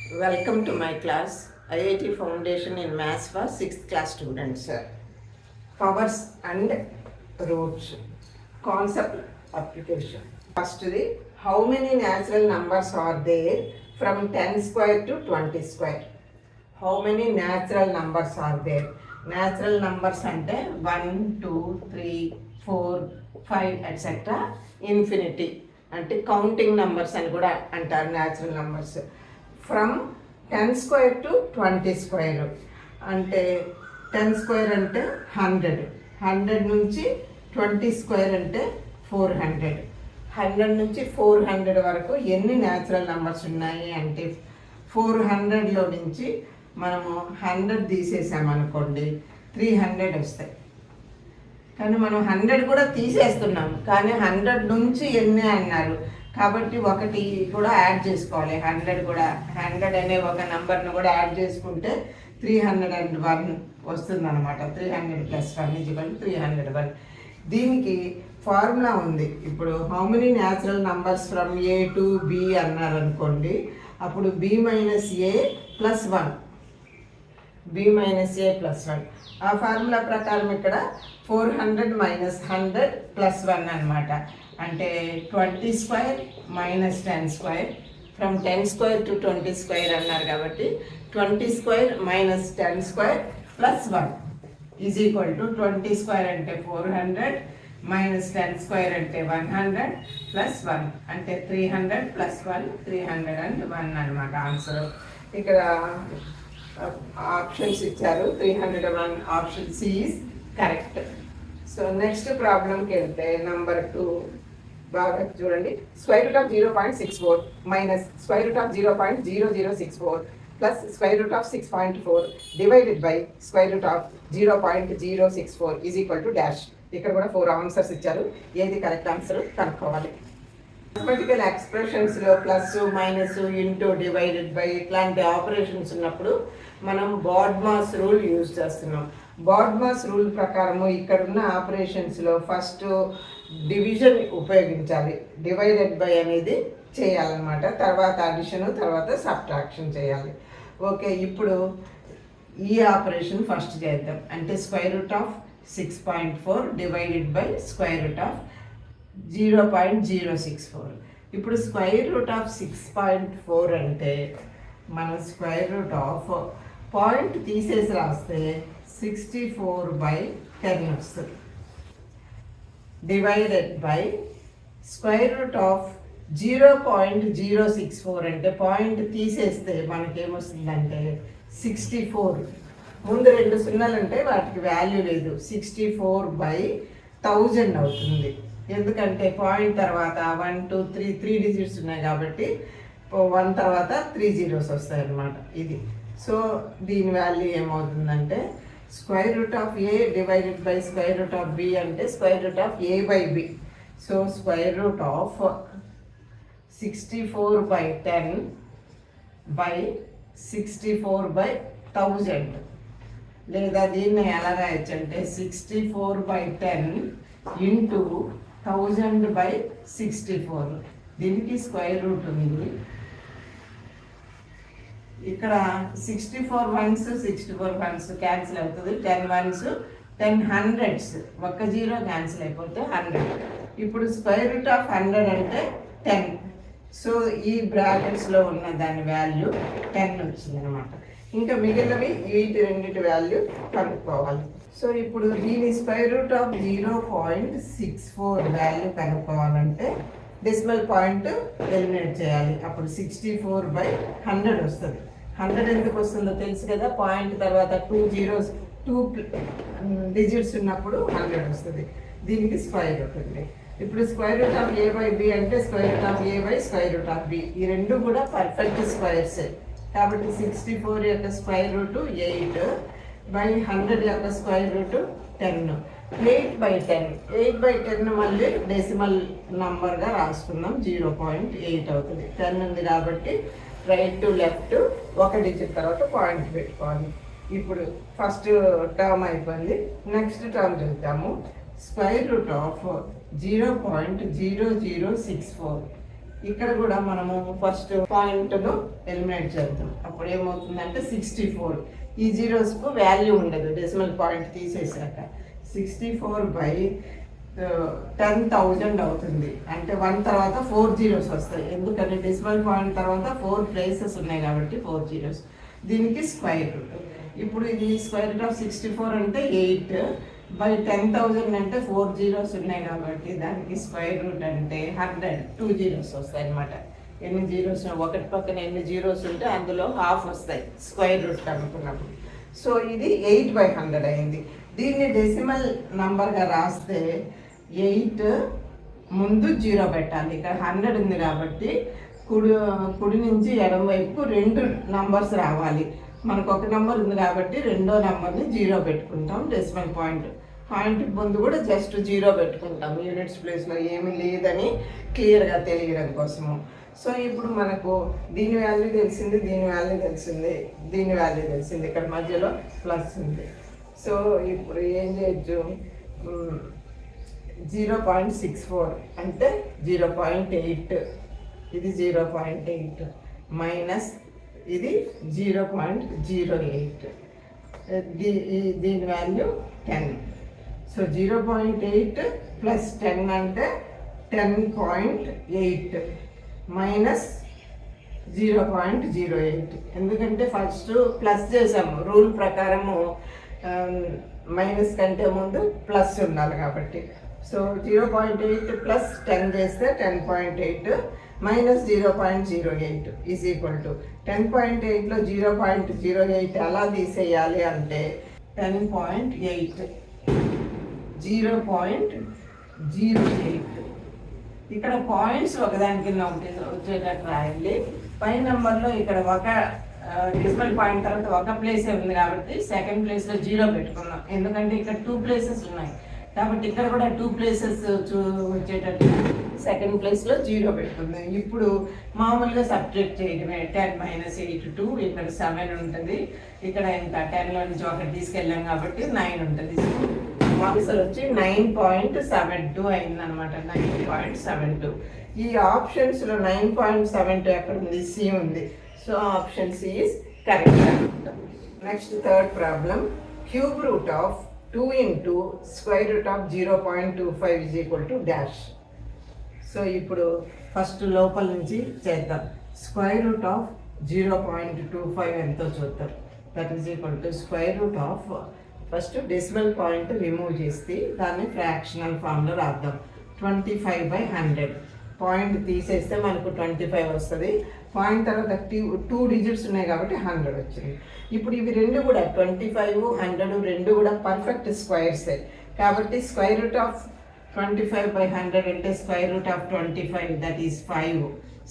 Welcome to my class, IIT Foundation in Maths for 6th class students. Powers and roots. Concept application. Firstly, how many natural numbers are there from 10 square to 20 square? How many natural numbers are there? Natural numbers ante 1, 2, 3, 4, 5 etc. Infinity. అంటే counting numbers అని కూడా అంటారు natural numbers. From 10 square to 20 square అంటే 10 square అంటే 100 నుంచి 20 square అంటే 400. 100 నుంచి 400 వరకు ఎన్ని న్యాచురల్ నెంబర్స్ ఉన్నాయి అంటే 400లో నుంచి మనము 100 తీసేసామనుకోండి 300 వస్తాయి. కానీ మనం 100 కూడా తీసేస్తున్నాం, కానీ 100 నుంచి ఎన్ని అన్నారు కాబట్టి ఒకటి కూడా యాడ్ చేసుకోవాలి. 100 కూడా 100 అనే ఒక నెంబర్ను కూడా యాడ్ చేసుకుంటే 301 వస్తుంది అనమాట. 300 + 1 = 301. దీనికి ఫార్ములా ఉంది. ఇప్పుడు how many natural numbers from A to be అన్నారనుకోండి, అప్పుడు b - a + 1 b - a + 1 ఆ ఫార్ములా ప్రకారం ఇక్కడ 400 - 100 + 1 అనమాట. అంటే 20 square - 10 square. From 10 square to 20 square అన్నారు కాబట్టి 20 స్క్వేర్ - 10 స్క్వేర్ + 1 = 20 స్క్వేర్ అంటే 400 - 10 స్క్వేర్ అంటే 100 + 1 అంటే 300 + 1 301 అనమాట ఆన్సర్. ఇక్కడ ఆప్షన్స్ ఇచ్చారు. 301 option C is correct. So next ప్రాబ్లంకి వెళ్తే నెంబర్ 2 బాగా చూడండి. √0.64 - √0.0064 + √6.4 డివైడెడ్ బై √0.064 = డాష్. ఇక్కడ కూడా 4 ఆన్సర్స్ ఇచ్చారు. ఏది కరెక్ట్ ఆన్సర్ కనుక్కోవాలి. మ్యాథమెటికల్ ఎక్స్ప్రెషన్స్లో plus minus into divided by ఇట్లాంటి ఆపరేషన్స్ ఉన్నప్పుడు మనం బాడ్మాస్ రూల్ యూజ్ చేస్తున్నాం. బాడ్మాస్ రూల్ ప్రకారము ఇక్కడున్న ఆపరేషన్స్లో ఫస్ట్ డివిజన్ ఉపయోగించాలి. డివైడెడ్ బై అనేది చేయాలన్నమాట. తర్వాత అడిషన్, తర్వాత సబ్ట్రాక్షన్ చేయాలి. ఓకే, ఇప్పుడు ఈ ఆపరేషన్ ఫస్ట్ చేద్దాం. అంటే √6.4 డివైడెడ్ బై √0.064. ఇప్పుడు √6.4 అంటే మనం పాయింట్ తీసేసి రాస్తే 64/10 వస్తుంది. డివైడెడ్ బై √0.064 అంటే పాయింట్ తీసేస్తే మనకేమొస్తుందంటే 64. ముందు 2 సున్నాలు ఉంటాయి, వాటికి వాల్యూ లేదు. 64/1000 అవుతుంది. ఎందుకంటే పాయింట్ తర్వాత 1 2 3 డిజిట్స్ ఉన్నాయి కాబట్టి 1 తర్వాత 3 జీరోస్ వస్తాయి అన్నమాట. ఇది సో దీని వాల్యూ ఏమవుతుందంటే √a డివైడెడ్ బై √b అంటే √a/b. So √64/10 by 64/1000. లేదా దీన్ని ఎలా రాయొచ్చు అంటే 64/10 ఇంటూ 1000/64. దీనికి స్క్వేర్ రూట్ ఉంది. ఇక్కడ 64 వన్స్ 64 వన్స్ క్యాన్సిల్ అవుతుంది. 10 వన్స్ 10 హండ్రెడ్స్, ఒక్క జీరో క్యాన్సిల్ అయిపోతే 100. ఇప్పుడు √100 అంటే 10. సో ఈ బ్రాకెట్స్లో ఉన్న దాని వాల్యూ 10 వచ్చింది అనమాట. ఇంకా మిగిలినవి వీటి రెండింటి వాల్యూ కనుక్కోవాలి. సో ఇప్పుడు దీని √0.64 వాల్యూ కనుక్కోవాలంటే డెసిమల్ పాయింట్ ఎలిమినేట్ చేయాలి. అప్పుడు 64/100 వస్తుంది. 100 ఎందుకు వస్తుందో తెలుసు కదా, పాయింట్ తర్వాత 2 డిజిట్స్ ఉన్నప్పుడు 100 వస్తుంది. దీనికి స్క్వేర్ రూట్ ఉంది. ఇప్పుడు √a/b అంటే √a/b. ఈ రెండు కూడా పర్ఫెక్ట్ స్క్వేర్సే కాబట్టి 64 యొక్క స్క్వేర్ రూట్ 8/100 యొక్క స్క్వేర్ రూట్ 10. 8/10 8/10 మళ్ళీ డెసిమల్ నంబర్గా రాసుకుందాం. 0.8 అవుతుంది. 10 ఉంది కాబట్టి రైట్ టు లెఫ్ట్ ఒక డిజిట్ తర్వాత పాయింట్ పెట్టుకోవాలి. ఇప్పుడు ఫస్ట్ టర్మ్ అయిపోయింది. నెక్స్ట్ టర్మ్ చూద్దాము. √0.0064 ఇక్కడ కూడా మనము ఫస్ట్ పాయింట్ను ఎలిమినేట్ చేద్దాం. అప్పుడు ఏమవుతుందంటే 64. ఈ జీరోస్కు వాల్యూ ఉండదు డెసిమల్ పాయింట్ తీసేసాక. 64/10,000 అవుతుంది. అంటే 1 తర్వాత 4 జీరోస్ వస్తాయి. ఎందుకంటే డెసిమల్ పాయింట్ తర్వాత 4 ప్లేసెస్ ఉన్నాయి కాబట్టి 4 జీరోస్. దీనికి స్క్వేర్ రూట్. ఇప్పుడు ఇది స్క్వేర్ రూట్ ఆఫ్ 64 అంటే 8/10,000 అంటే 4 జీరోస్ ఉన్నాయి కాబట్టి దానికి స్క్వేర్ రూట్ అంటే 100. 2 జీరోస్ వస్తాయి అన్నమాట. ఎన్ని జీరోస్ ఒకటి పక్కన ఎన్ని జీరోస్ ఉంటే అందులో హాఫ్ వస్తాయి స్క్వేర్ రూట్ అనుకున్నప్పుడు. సో ఇది 8/100 అయింది. దీన్ని డెసిమల్ నంబర్గా రాస్తే 8 ముందు 0 పెట్టాలి. ఇక్కడ 100 ఉంది కాబట్టి కుడి నుంచి ఎడమ వైపు 2 నంబర్స్ రావాలి. మనకు ఒక నెంబర్ ఉంది కాబట్టి రెండో నెంబర్ని 0 పెట్టుకుంటాం. డెసిమల్ పాయింట్ ముందు కూడా జస్ట్ 0 పెట్టుకుంటాం. యూనిట్స్ ప్లేస్లో ఏమీ లేదని క్లియర్గా తెలియడం కోసము. సో ఇప్పుడు మనకు దీని వాల్యూ తెలిసింది, దీని వాల్యూ తెలిసింది, దీని వాల్యూ తెలిసింది. ఇక్కడ మధ్యలో ప్లస్ ఉంది. సో ఇప్పుడు ఏం చేయొచ్చు, 0.64 అంటే 0.8, ఇది 0.8 మైనస్ ఇది 0.08, దీని వాల్యూ 10. సో 0.8 ప్లస్ 10 అంటే 10.8 మైనస్ 0.08. ఎందుకంటే ఫస్ట్ ప్లస్ చేసాము, రూల్ ప్రకారము మైనస్ కంటే ముందు ప్లస్ ఉండాలి కాబట్టి. సో 0.8 ప్లస్ 10 చేస్తే 10.8 మైనస్ 0.08 ఈజ్ ఈక్వల్ టు 10.8లో 0.08 ఎలా తీసేయాలి అంటే 10.8 0.08. ఇక్కడ పాయింట్స్ ఒకదాని కింద వచ్చేటట్టు రాయండి. పై నెంబర్లో ఇక్కడ ఒక డెసిమల్ పాయింట్ తర్వాత ఒక ప్లేసే ఉంది కాబట్టి సెకండ్ ప్లేస్లో 0 పెట్టుకున్నాం. ఎందుకంటే ఇక్కడ 2 ప్లేసెస్ ఉన్నాయి కాబట్టి ఇక్కడ కూడా 2 ప్లేసెస్ వచ్చేటట్టు సెకండ్ ప్లేస్లో 0 పెట్టుకుందాం. ఇప్పుడు మామూలుగా సబ్ట్రాక్ట్ చేయడమే. 10 - 8 2, ఇక్కడ 7 ఉంటుంది. ఇక్కడ ఇంకా 10లో నుంచి ఒకటి తీసుకెళ్ళాం కాబట్టి 9 ఉంటుంది. ఆన్సర్ వచ్చి 9.72 అయిందనమాట. 9.72. ఈ ఆప్షన్స్లో 9.72 ఎక్కడ ఉంది? సి ఉంది. So option C is correct అనమాట. Next third problem. Cube root of 2 into square root of 0.25 is equal to dash. So ఇప్పుడు ఫస్ట్ లోపల నుంచి చేద్దాం. స్క్వేర్ రూట్ ఆఫ్ 0.25 ఎంతో చూద్దాం. That is equal to square root of, first decimal point remove చేసి దాన్ని fractional ఫామ్లో రాద్దాం. 25/100. పాయింట్ తీసేస్తే మనకు 25 వస్తుంది. పాయింట్ తర్వాత 2 డిజిట్స్ ఉన్నాయి కాబట్టి 100 వచ్చింది. ఇప్పుడు ఇవి రెండు కూడా 25, 100 రెండు కూడా పర్ఫెక్ట్ స్క్వేర్సే కాబట్టి స్క్వేర్ రూట్ ఆఫ్ 25/100 అంటే square root of 25 that is 5.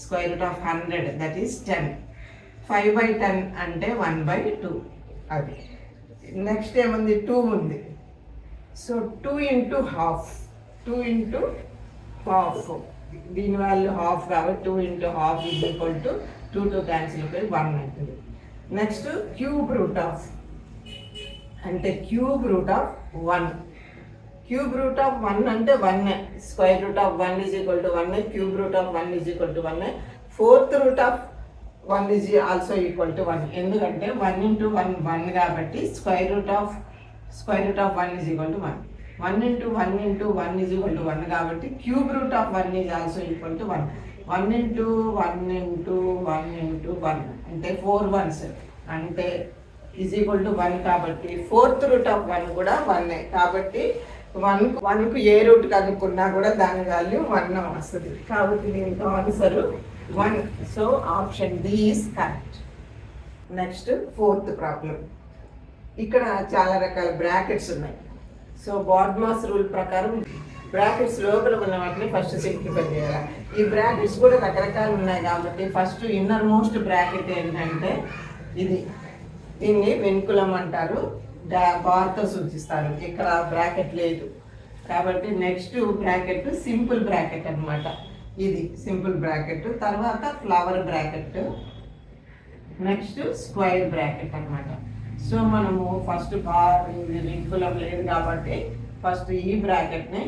Square root of 100 that is 10. 5/10 అంటే 1/2 అది. నెక్స్ట్ ఏముంది? 2 ఉంది. So 2 into half. 2 into half. దీని వాల్యూ హాఫ్ కాబట్టి 2 into half is equal to 2 cancel అయిపోయి 1 అవుతుంది. నెక్స్ట్ క్యూబ్ రూట్ ఆఫ్ అంటే cube root of 1. Cube root of 1 అంటే 1. Square root of 1 is equal to 1. Cube root of 1 is equal to 1. Fourth root of 1 is also equal to 1. ఎందుకంటే 1 into 1 1 కాబట్టి square root of 1 is equal to 1. 1 into 1 into 1 is equal to 1 కాబట్టి cube root of 1 is also equal to 1. 1 into 1 into 1 into 1 అంటే 4 1s అంటే is equal to 1 కాబట్టి fourth root of 1 కూడా 1 కాబట్టి 1కు ఏ route కనుక్కున్నా కూడా దాని వాల్యూ 1 వస్తుంది. కాబట్టి దీనికి answer 1. So option D is correct. Next fourth problem. ఇక్కడ చాలా రకాల బ్రాకెట్స్ ఉన్నాయి. సో బార్డ్మాస్ రూల్ ప్రకారం బ్రాకెట్స్ లోపల ఉన్న వాటిని ఫస్ట్ సింప్లిఫై చేయాలి. ఈ బ్రాకెట్స్ కూడా రకరకాలు ఉన్నాయి కాబట్టి ఫస్ట్ ఇన్నర్ మోస్ట్ బ్రాకెట్ ఏంటంటే ఇది. దీన్ని వెనుకులం అంటారు. బార్తో సూచిస్తారు. ఇక్కడ బ్రాకెట్ లేదు కాబట్టి నెక్స్ట్ బ్రాకెట్ సింపుల్ బ్రాకెట్ అన్నమాట. ఇది సింపుల్ బ్రాకెట్. తర్వాత flower bracket. Next square bracket అన్నమాట. సో మనము ఫస్ట్ బార్ ఇది వెనుకులం లేదు కాబట్టి ఫస్ట్ ఈ బ్రాకెట్ని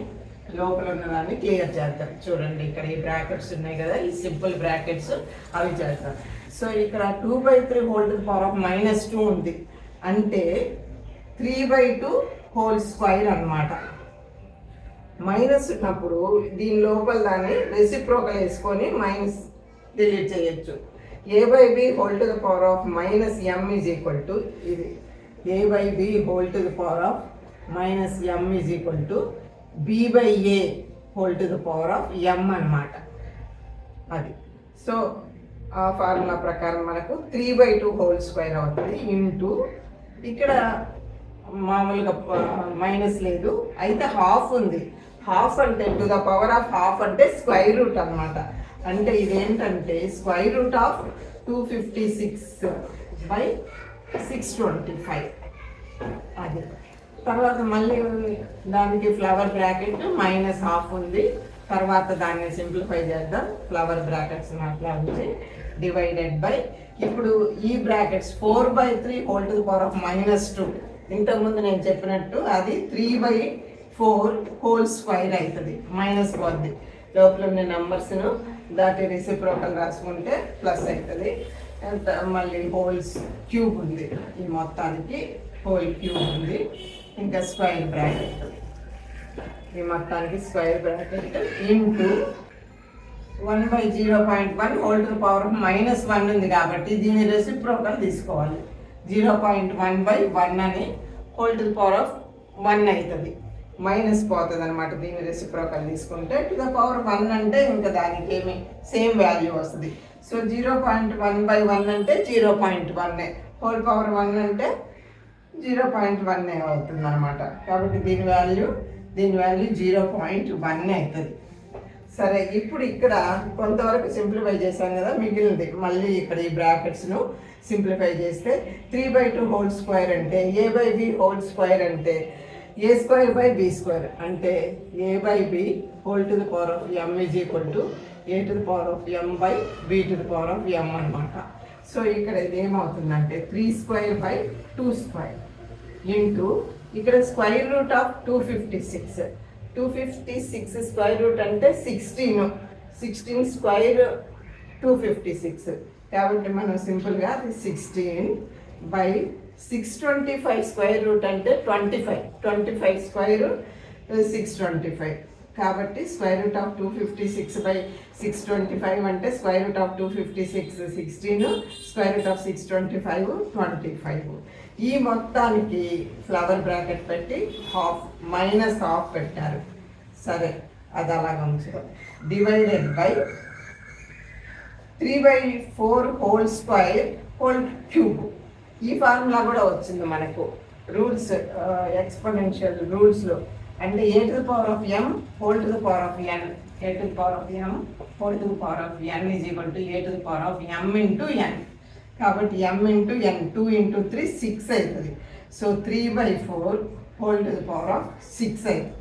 లోపల ఉన్నదాన్ని క్లియర్ చేద్దాం. చూడండి ఇక్కడ ఈ బ్రాకెట్స్ ఉన్నాయి కదా, ఈ సింపుల్ బ్రాకెట్స్ అవి చేద్దాం. సో ఇక్కడ 2/3 whole to the power of -2 ఉంది అంటే 3/2 హోల్ స్క్వైర్ అన్నమాట. మైనస్ ఉన్నప్పుడు దీని లోపల దాన్ని రెసిప్రోకల్ వేసుకొని మైనస్ డిలీట్ చేయొచ్చు. a/b whole to the power of -m is equal to ఇది a/b whole to the power of -m is equal to b/a whole to the power of m అన్నమాట. అది so ఆ formula ప్రకారం మనకు 3/2 whole square అవుతుంది into ఇక్కడ మామూలుగా minus లేదు అయితే హాఫ్ ఉంది. హాఫ్ అంటే to the power of half అంటే స్క్వైర్ రూట్ అనమాట. అంటే ఇదేంటంటే స్క్వైర్ రూట్ ఆఫ్ 256/625 అది. తర్వాత మళ్ళీ దానికి ఫ్లవర్ బ్రాకెట్ -12 ఉంది. తర్వాత దాన్ని సింప్లిఫై చేద్దాం. ఫ్లవర్ బ్రాకెట్స్ అట్లా ఉంచి డివైడెడ్ బై ఇప్పుడు ఈ brackets 4/3 whole to the power of -2 ఇంతకుముందు నేను చెప్పినట్టు అది 3/4 హోల్ స్క్వైర్ అవుతుంది. మైనస్ పోద్ది లోపల ఉన్న నెంబర్స్ను దాటి రెసిప్రోకల్ రాసుకుంటే ప్లస్ అవుతుంది. మళ్ళీ హోల్స్ క్యూబ్ ఉంది, ఈ మొత్తానికి హోల్ క్యూబ్ ఉంది. ఇంకా స్క్వైర్ బ్రాకెట్ ఈ మొత్తానికి square bracket into 1/0.1 whole to the power of -1 ఉంది కాబట్టి దీని రెసిప్రోకల్ తీసుకోవాలి. 0.1/1 అని whole to the power of 1 అవుతుంది. మైనస్ పోతుంది అనమాట. దీని రెసిప్రోకల్ తీసుకుంటే టు ద పవర్ 1 అంటే ఇంకా దానికి ఏమి సేమ్ వాల్యూ వస్తుంది. సో 0.1/1 అంటే 0.1 హోల్ పవర్ 1 అంటే 0.1 అవుతుంది అనమాట. కాబట్టి దీని వాల్యూ 0.1 అవుతుంది. సరే ఇప్పుడు ఇక్కడ కొంతవరకు సింప్లిఫై చేశాను కదా, మిగిలింది మళ్ళీ ఇక్కడ ఈ బ్రాకెట్స్ను సింప్లిఫై చేస్తే 3/2 హోల్ స్క్వేర్ అంటే a/b హోల్ స్క్వేర్ అంటే a²/b² అంటే a/b whole to the power of m is equal to a to the power of m/b to the power of m అనమాట. సో ఇక్కడ ఇది ఏమవుతుందంటే 3² ఇంటూ ఇక్కడ square root of 256 square root అంటే 16 square 256 కాబట్టి మనం సింపుల్గా 16/625 స్క్వైర్ రూట్ అంటే 25 స్క్వైర్ 625 కాబట్టి స్క్వైర్ రూట్ ఆఫ్ 256/625 అంటే square root of 256 16 square root of 625 25. ఈ మొత్తానికి ఫ్లవర్ బ్రాకెట్ పెట్టి -12 పెట్టారు. సరే అది అలాగ ఉంచుతాం. Divided by 3/4 whole square whole cube. ఈ ఫార్ములా కూడా వచ్చింది మనకు రూల్స్ ఎక్స్పోనెన్షియల్ రూల్స్లో. అంటే a to the power of m whole to the power of n a to the power of m whole to the power of n is equal to a to the power of m into n. కాబట్టి m into n 2 into 3 6 అవుతుంది. So 3/4 whole to the power of 6 అవుతుంది.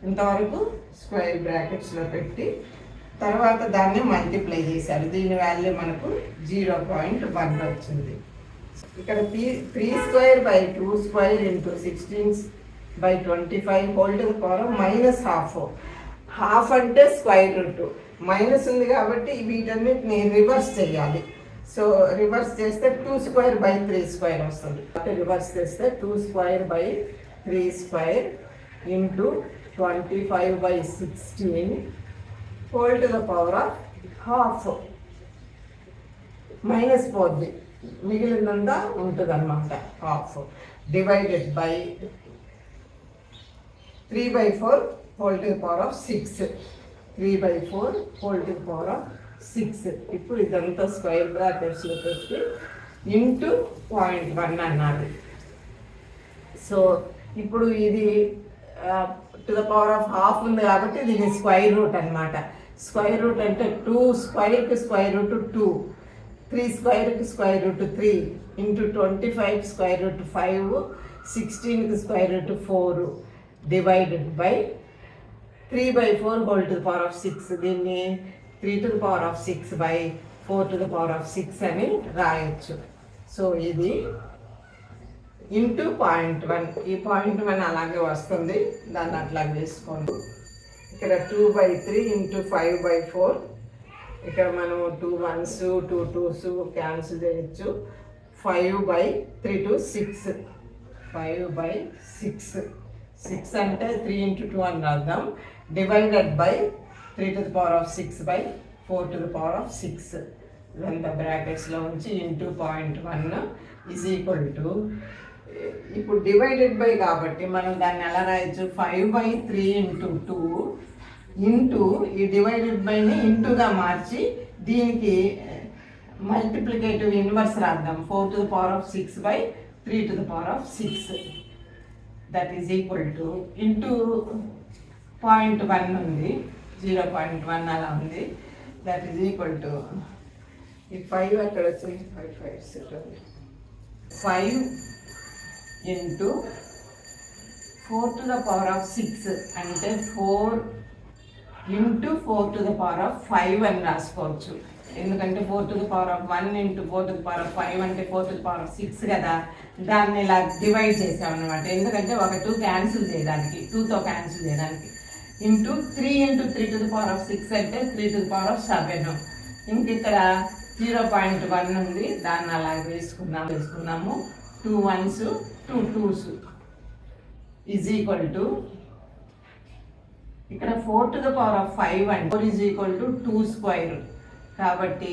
ఇంతవరకు square బ్రాకెట్స్లో పెట్టి తర్వాత దాన్ని multiply చేశారు. దీని value మనకు 0.1 వచ్చింది. ఇక్కడ 3² into 16/25 whole to the power of -12. Half అంటే స్క్వైర్ రూట్ మైనస్ ఉంది కాబట్టి వీటన్నిటిని రివర్స్ చేయాలి. సో రివర్స్ చేస్తే 2²/3² వస్తుంది. రివర్స్ చేస్తే 2²/3² into 25/16 whole to the power of half. Minus పోద్ది, మిగిలినంతా ఉంటుంది అన్నమాట half. Divided by 3/4 whole to the power of 6 3/4 whole to the power of 6. ఇప్పుడు ఇదంతా స్క్వేర్ బ్రాకెట్స్లో పెట్టి ఇంటూ 0.1 అన్నది. సో ఇప్పుడు ఇది to the power of half ఉంది కాబట్టి దీని స్క్వేర్ రూట్ అనమాట. స్క్వేర్ రూట్ అంటే 2² square root 2 3² square root 3 into 25 square root 5 16 square root 4 divided by 3/4 whole to the power of 6. దీన్ని 3 to the power of 6/4 to the power of 6 అని రాయొచ్చు. So ఇది into 0.1. ఈ 0.1 అలాగే వస్తుంది, దాన్ని అట్లా వేసుకోండి. ఇక్కడ 2/3 ఇంటూ 5/4. ఇక్కడ మనం 2 1s 2 2s క్యాన్సిల్ చేయొచ్చు. 5/3 to 6. 5/6. 6 అంటే 3 into 2 అని రాద్దాం. డివైడెడ్ బై 3⁴/6/4⁴ ఇదంతా బ్రాకెట్స్లో ఉంచి ఇంటూ 0.1 ఈజ్ ఈక్వల్ టు, ఇప్పుడు డివైడెడ్ బై కాబట్టి మనం దాన్ని ఎలా రాయొచ్చు, 5/3 ఇంటూ 2 ఇంటూ ఈ డివైడెడ్ బైని ఇంటూగా మార్చి దీనికి మల్టిప్లికేటివ్ ఇన్వర్స్ రాద్దాం. 4⁴/6/3⁶. That is equal to into 0.1 ఉంది, 0.1 అలా ఉంది. దట్ ఈజ్ ఈక్వల్ టు ఈ 5 అక్కడ వచ్చి 5 ఇంటూ 4⁴ అంటే 4 ఇంటూ 4⁵ అని రాసుకోవచ్చు. ఎందుకంటే 4⁴1 ఇంటూ 4⁵ అంటే 4⁵6 కదా, దాన్ని ఇలా డివైడ్ చేసామన్నమాట. ఎందుకంటే ఒక 2 క్యాన్సిల్ చేయడానికి, 2తో క్యాన్సిల్ చేయడానికి. ఇంటూ 3 ఇంటూ 3⁶ అంటే 3⁵7. ఇంక ఇక్కడ 0.1 ఉంది, దాన్ని అలా వేసుకున్నాము. 2 1s 2 2s is equal to, ఇక్కడ 4⁵ అంటే 4 ఈజ్ ఈక్వల్ టు 2² కాబట్టి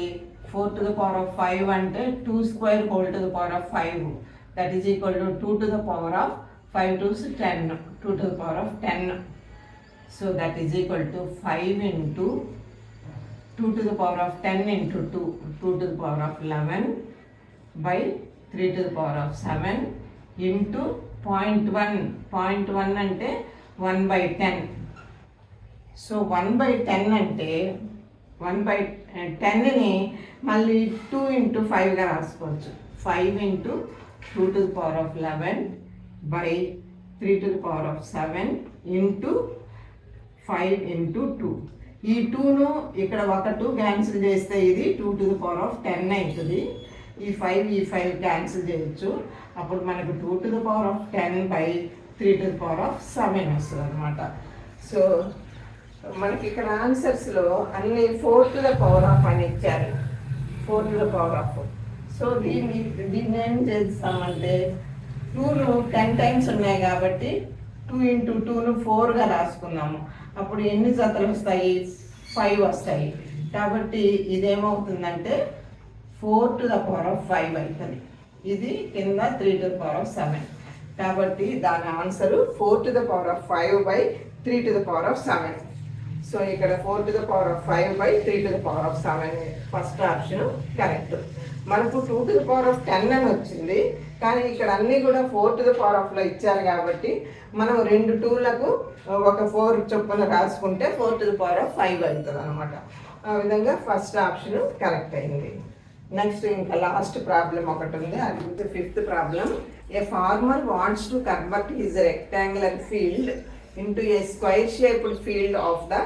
4⁵ అంటే 2² that is equal to 2⁵5 2s 10, 2⁻10. So that is equal to 5 into 2⁻10 into 2 2⁻11 by 3⁻7 into 0.1 అంటే 1/10. సో 1/10 అంటే 1/10ని మళ్ళీ 2 ఇంటూ 5గా రాసుకోవచ్చు. 5 ఇంటూ 2⁻11 బై 3⁻7 ఇంటూ 5 ఇంటూ 2. ఈ 2ను ఇక్కడ ఒక 2 క్యాన్సిల్ చేస్తే ఇది 2⁻10 అవుతుంది. ఈ 5 క్యాన్సిల్ చేయొచ్చు. అప్పుడు మనకు 2⁻10 బై 3⁻7 వస్తుంది అనమాట. సో మనకి ఇక్కడ ఆన్సర్స్లో అన్ని 4⁻ అని ఇచ్చారు, 4⁻. సో దీన్ని ఏం చేస్తామంటే 2ను 10 టైమ్స్ ఉన్నాయి కాబట్టి 2 ఇంటూ 2ను 4గా రాసుకున్నాము. అప్పుడు ఎన్ని జతలు వస్తాయి, 5 వస్తాయి. కాబట్టి ఇదేమవుతుందంటే 4⁵ అవుతుంది. ఇది కింద 3⁻7. కాబట్టి దాని ఆన్సరు 4⁵5/3⁻7. సో ఇక్కడ 4⁵5/3⁻7 ఫస్ట్ ఆప్షన్ కరెక్ట్. మనకు 2⁻10 అని వచ్చింది, కానీ ఇక్కడ అన్నీ కూడా 4⁻లో ఇచ్చారు కాబట్టి మనం 2 2లకు ఒక 4 చొప్పున రాసుకుంటే 4⁵5 అవుతుంది అనమాట. ఆ విధంగా ఫస్ట్ ఆప్షన్ కరెక్ట్ అయింది. నెక్స్ట్ ఇంకా లాస్ట్ ప్రాబ్లం ఒకటి ఉంది, అది 5th problem. A farmer wants to convert his rectangular field into a square shaped field of the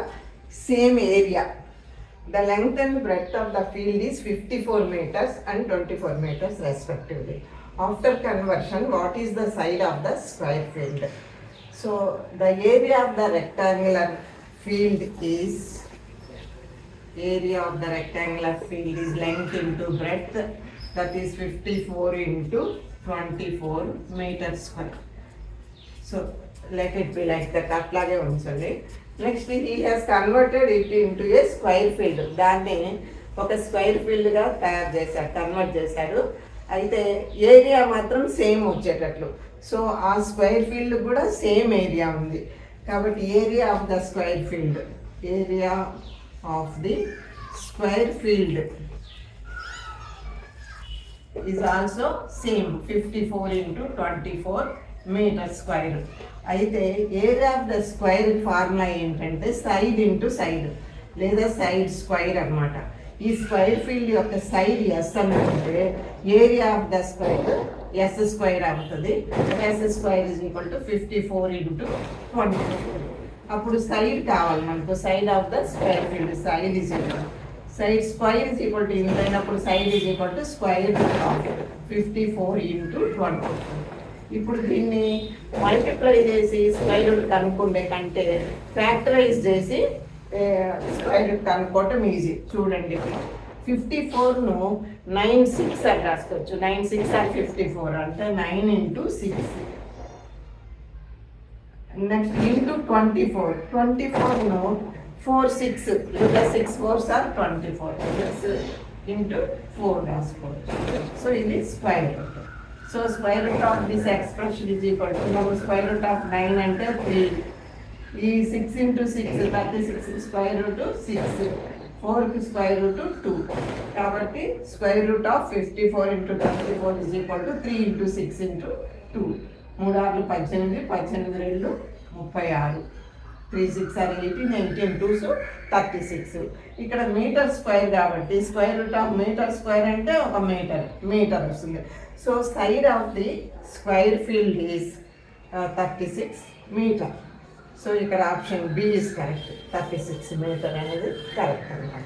same area. The length and breadth of the field is 54 meters and 24 meters respectively. After conversion, what is the side of the square field? So the area of the rectangular field is length into breadth, that is 54 into 24 meters square. So let it be like that, అట్లాగే ఉంచండి. Next he has converted it into A square field. దాన్ని ఒక square ఫీల్డ్గా convert చేశాడు. అయితే area మాత్రం same వచ్చేటట్లు. So ఆ square field కూడా సేమ్ ఏరియా ఉంది కాబట్టి area of the square field is also same 54 into 24 metre square. అయితే area of the square formula ఏంటంటే సైడ్ ఇంటూ సైడ్ లేదా సైడ్ స్క్వైర్ అనమాట. ఈ స్క్వైర్ ఫీల్డ్ యొక్క సైడ్ ఎస్ అంటే area of the square S square అవుతుంది. S square is equal to 54 into 24. అప్పుడు side కావాలి మనకు, side of the square field side is equal side square is equal to ఇంతైనప్పుడు side is equal to square root of 54 into 24. ఇప్పుడు దీన్ని multiply చేసి square root కనుక్కుండే కంటే factorise చేసి square root కనుక్కోవటం ఈజీ. చూడండి 54ను 9 6 అని రాసుకోవచ్చు. 9 6 అని 54 అంటే 9 into 6. Next into 24. 24ను 4 6 because 6 4s are 24 into 4 రాసుకోవచ్చు. సో ఇది square root. So square root of this expression is equal to square root of 9 అంటే 3. ఈ 6 ఇంటూ 6 36 స్క్వేర్ రూట్ 6, 4కి స్క్వేర్ రూట్ 2. కాబట్టి square root of 54 into 24 is equal to 3 into 6 into 2. 3 6 18, 18 2 36, 3 6 are 18, 18 2 36. ఇక్కడ metre square కాబట్టి square root of metre square అంటే ఒక metre వస్తుంది. So side of the square field is 36 metre. So ఇక్కడ option B is correct. 36 metre అనేది correct అన్నమాట.